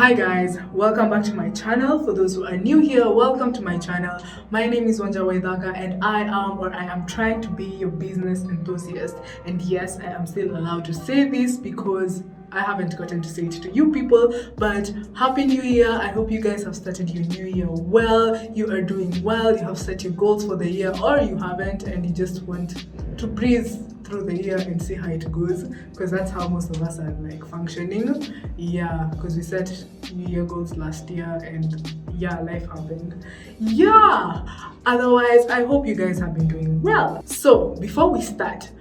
Hi guys, welcome back to my channel. For those who are new here, welcome to my channel. My name is Withdrawal and I am trying to be your business enthusiast. And yes, I am still allowed to say this because I haven't gotten to say it to you people, but Happy New Year. I hope you guys have started your new year well. You are doing well, you have set your goals for the year, or you haven't and you just want to breeze through the year and see how it goes, because that's how most of us are like functioning. Yeah, because we set new year goals last year and yeah, life happened. Yeah, otherwise I hope you guys have been doing well. So before we start,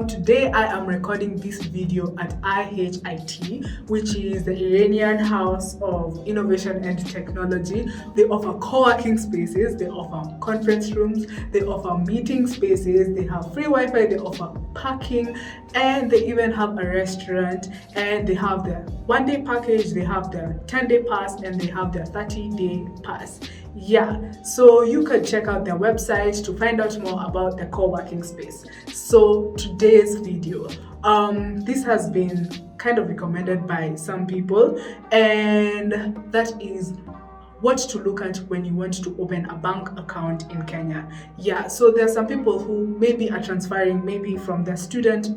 today I am recording this video at IHIT, which is the Iranian House of Innovation and Technology. They offer co-working spaces, they offer conference rooms, they offer meeting spaces, they have free Wi-Fi, they offer parking, and they even have a restaurant, and they have their one-day package, they have their 10-day pass, and they have their 30-day pass. Yeah, so you can check out their website to find out more about the co-working space. So today's video, this has been kind of recommended by some people, and that is what to look at when you want to open a bank account in Kenya. Yeah, so there are some people who maybe are transferring maybe from their student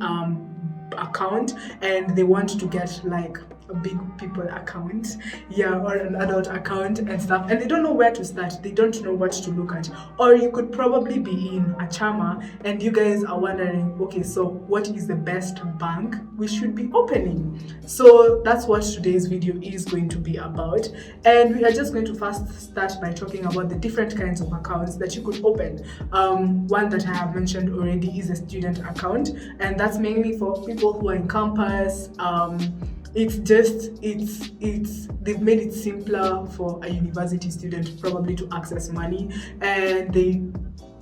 account and they want to get like a big people account, yeah, or an adult account and stuff, and they don't know where to start, they don't know what to look at. Or you could probably be in a chama and you guys are wondering, okay, so what is the best bank we should be opening? So that's what today's video is going to be about, and we are just going to first start by talking about the different kinds of accounts that you could open. One that I have mentioned already is a student account, and that's mainly for people who are in campus. They've made it simpler for a university student probably to access money, and they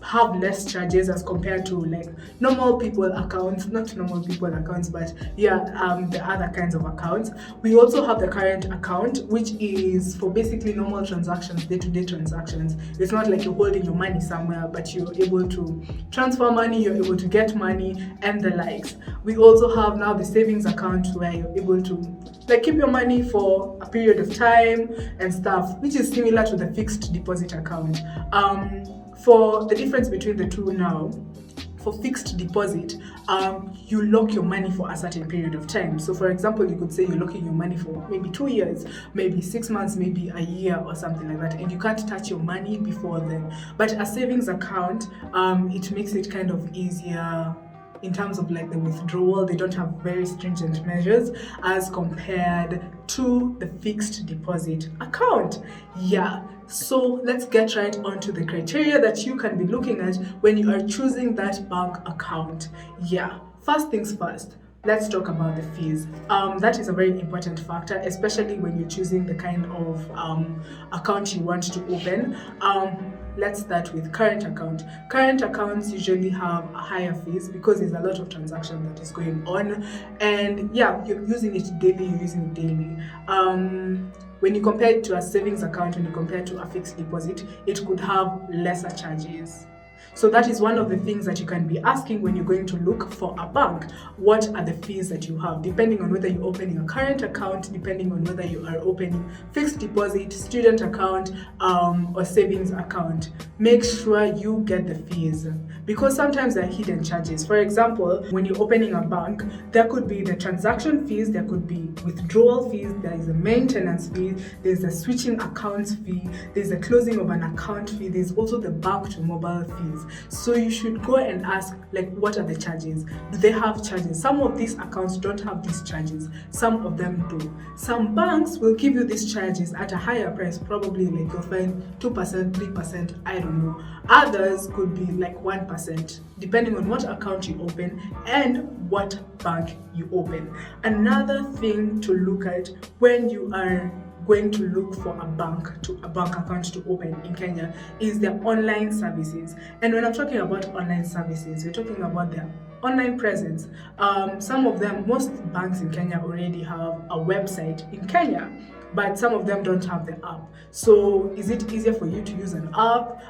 have less charges as compared to like normal people accounts, not normal people accounts, but yeah, the other kinds of accounts. We also have the current account, which is for basically normal transactions, day-to-day transactions. It's not like you're holding your money somewhere, but you're able to transfer money, you're able to get money and the likes. We also have now the savings account, where you're able to like keep your money for a period of time and stuff, which is similar to the fixed deposit account. For the difference between the two now, for fixed deposit, you lock your money for a certain period of time. So for example, you could say you're locking your money for maybe 2 years, maybe 6 months, maybe a year or something like that, and you can't touch your money before then. But a savings account, it makes it kind of easier in terms of like the withdrawal. They don't have very stringent measures as compared to the fixed deposit account. Yeah, so let's get right onto the criteria that you can be looking at when you are choosing that bank account. Yeah, first things first, let's talk about the fees. That is a very important factor, especially when you're choosing the kind of account you want to open. Let's start with current account. Current accounts usually have a higher fees because there's a lot of transaction that is going on, and yeah, you're using it daily, when you compare it to a savings account, when you compare it to a fixed deposit, it could have lesser charges. So that is one of the things that you can be asking when you're going to look for a bank. What are the fees that you have, depending on whether you're opening a current account, depending on whether you are opening fixed deposit, student account, or savings account. Make sure you get the fees, because sometimes there are hidden charges. For example, when you're opening a bank, there could be the transaction fees, there could be withdrawal fees, there is a maintenance fee, there's a switching accounts fee, there's a closing of an account fee, there's also the bank to mobile fees. So you should go and ask, like, what are the charges? Do they have charges? Some of these accounts don't have these charges, some of them do. Some banks will give you these charges at a higher price, probably like you'll find 2%, 3%, I don't know. Others could be like 1%, depending on what account you open and what bank you open. Another thing to look at when you are going to look for a bank account to open in Kenya is their online services. And when I'm talking about online services, we're talking about their online presence. Some of them, most banks in Kenya already have a website in Kenya, but some of them don't have the app. So is it easier for you to use an app?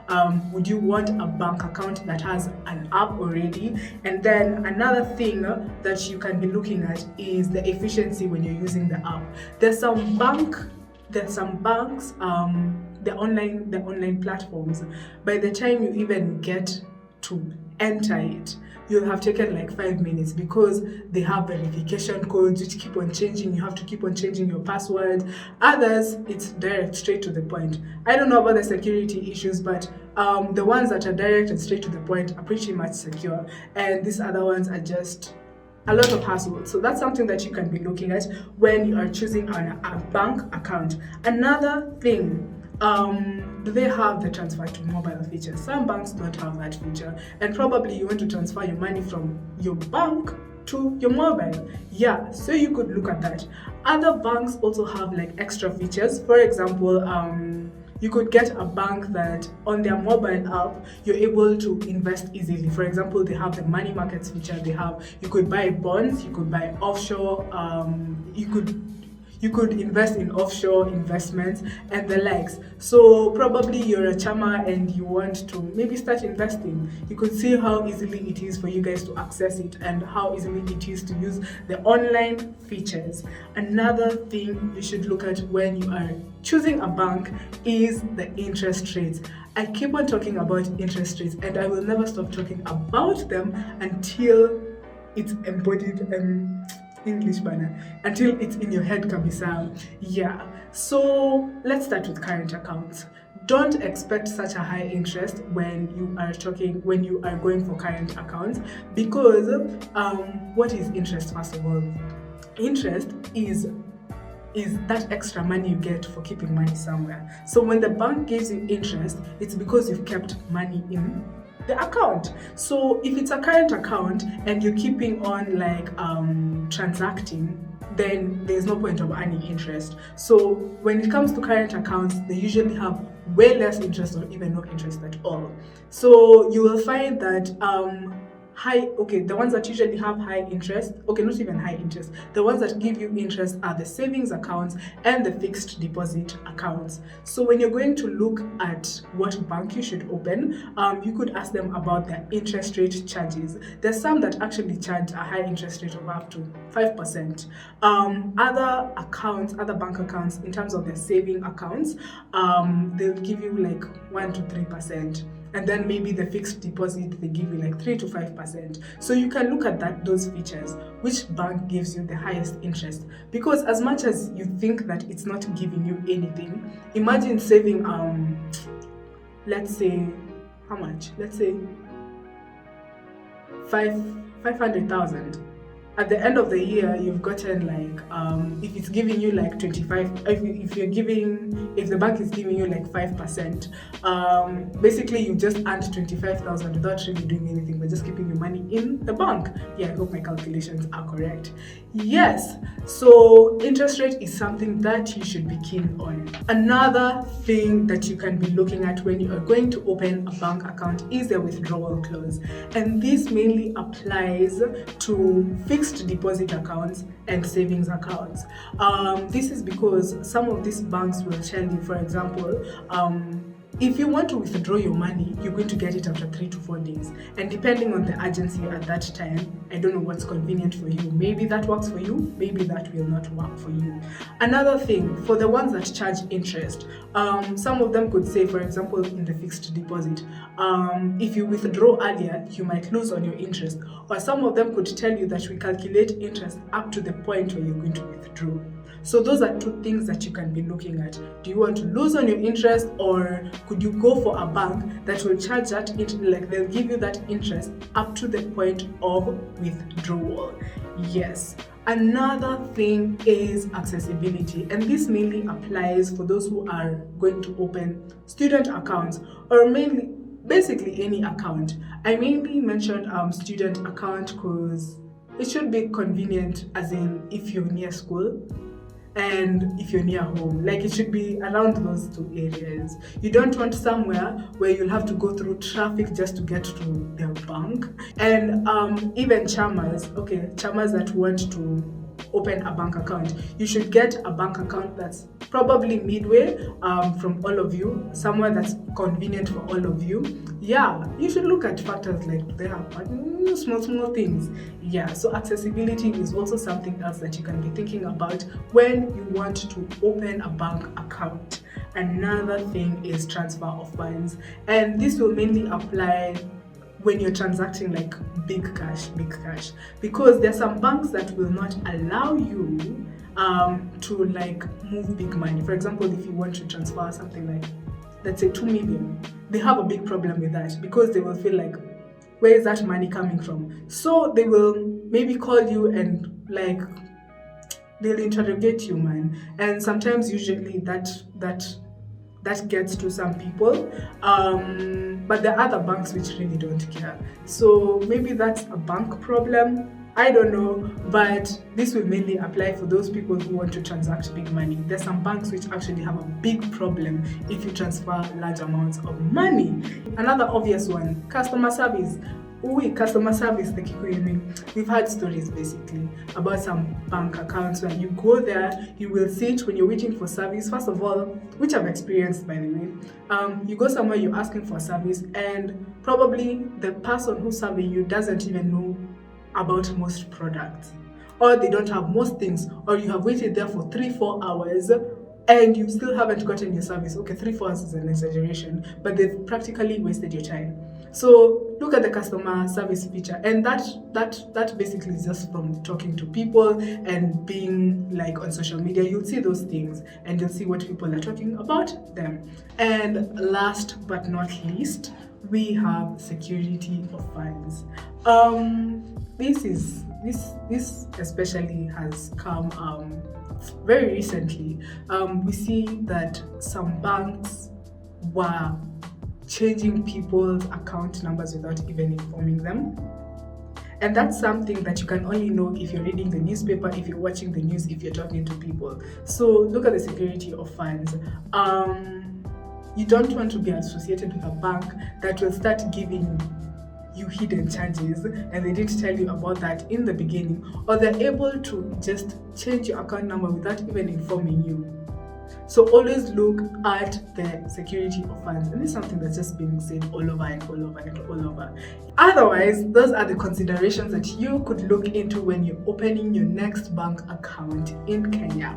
Would you want a bank account that has an app already? And then another thing that you can be looking at is the efficiency when you're using the app. There's some bank there's some banks, the online platforms, by the time you even get to enter it, you'll have taken like 5 minutes because they have verification codes which keep on changing. You have to keep on changing your password. Others, it's direct, straight to the point. I don't know about the security issues, but the ones that are direct and straight to the point are pretty much secure, and these other ones are just a lot of hassle. So that's something that you can be looking at when you are choosing a bank account. Another thing, do they have the transfer to mobile feature? Some banks don't have that feature, and probably you want to transfer your money from your bank to your mobile. Yeah, so you could look at that. Other banks also have like extra features. For example, you could get a bank that on their mobile app you're able to invest easily. For example, they have the money markets feature. You could buy bonds, you could buy offshore, you could invest in offshore investments and the likes. So probably you're a chama and you want to maybe start investing. You could see how easily it is for you guys to access it and how easily it is to use the online features. Another thing you should look at when you are choosing a bank is the interest rates. I keep on talking about interest rates and I will never stop talking about them until it's embodied English banner, until it's in your head kabisa. Yeah, so let's start with current accounts. Don't expect such a high interest when you are going for current accounts, because what is interest? First of all, interest is that extra money you get for keeping money somewhere. So when the bank gives you interest, it's because you've kept money in the account. So if it's a current account and you're keeping on like transacting, then there's no point of earning interest. So when it comes to current accounts, they usually have way less interest or even no interest at all. So you will find that the ones that usually have high interest, not even high interest, the ones that give you interest are the savings accounts and the fixed deposit accounts. So when you're going to look at what bank you should open, you could ask them about their interest rate charges. There's some that actually charge a high interest rate of up to 5%. Other bank accounts, in terms of their saving accounts, they'll give you like 1 to 3%. And then maybe the fixed deposit, they give you like 3 to 5%. So you can look at those features, which bank gives you the highest interest. Because as much as you think that it's not giving you anything, imagine saving, let's say, how much? Let's say 500,000. At the end of the year, you've gotten like, if it's giving you like 25, if the bank is giving you like 5%, basically you just earned 25,000 without really doing anything, but just keeping your money in the bank. Yeah, I hope my calculations are correct. Yes, so interest rate is something that you should be keen on. Another thing that you can be looking at when you are going to open a bank account is the withdrawal clause. And this mainly applies to fixed deposit accounts and savings accounts. This is because some of these banks will tell you, for example, if you want to withdraw your money, you're going to get it after 3 to 4 days. And depending on the agency at that time, I don't know what's convenient for you. Maybe that works for you, maybe that will not work for you. Another thing, for the ones that charge interest, some of them could say, for example, in the fixed deposit, if you withdraw earlier, you might lose on your interest. Or some of them could tell you that we calculate interest up to the point where you're going to withdraw. So those are two things that you can be looking at. Do you want to lose on your interest, or could you go for a bank that will charge that, like they'll give you that interest up to the point of withdrawal? Yes. Another thing is accessibility, and this mainly applies for those who are going to open student accounts, or basically any account. I mainly mentioned student account because it should be convenient, as in if you're near school and if you're near home. Like, it should be around those two areas. You don't want somewhere where you'll have to go through traffic just to get to their bank. And even chamas that want to open a bank account, you should get a bank account that's probably midway from all of you, somewhere that's convenient for all of you. Yeah, you should look at factors like they have small things. Yeah, so accessibility is also something else that you can be thinking about when you want to open a bank account. Another thing is transfer of funds, and this will mainly apply when you're transacting like big cash, because there's some banks that will not allow you to like move big money. For example, if you want to transfer something like, let's say 2 million, they have a big problem with that because they will feel like, where is that money coming from? So they will maybe call you and like they'll interrogate you, man. And sometimes usually that gets to some people, but there are other banks which really don't care. So maybe that's a bank problem, I don't know, but this will mainly apply for those people who want to transact big money. There's some banks which actually have a big problem if you transfer large amounts of money. Another obvious one, customer service. Customer service, the Kikuyu. We've had stories basically about some bank accounts where you go there, you will sit when you're waiting for service. First of all, which I've experienced by the way, you go somewhere, you're asking for service, and probably the person who's serving you doesn't even know about most products, or they don't have most things, or you have waited there for 3-4 hours and you still haven't gotten your service. Okay, 3-4 hours is an exaggeration, but they've practically wasted your time. So look at the customer service feature, and that basically is just from talking to people and being like on social media. You'll see those things and you'll see what people are talking about them. And last but not least, we have security of funds. This especially has come very recently. We see that some banks were changing people's account numbers without even informing them. And that's something that you can only know if you're reading the newspaper, if you're watching the news, if you're talking to people. So look at the security of funds. You don't want to be associated with a bank that will start giving you hidden charges and they didn't tell you about that in the beginning, or they're able to just change your account number without even informing you. So always look at the security of funds, and this is something that's just being said all over and all over and all over. Otherwise, those are the considerations that you could look into when you're opening your next bank account in Kenya.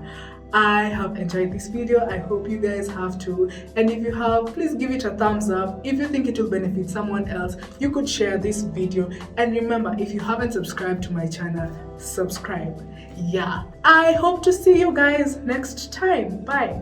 I have enjoyed this video. I hope you guys have too. And if you have, please give it a thumbs up. If you think it will benefit someone else, you could share this video. And remember, if you haven't subscribed to my channel, subscribe. Yeah, I hope to see you guys next time. Bye.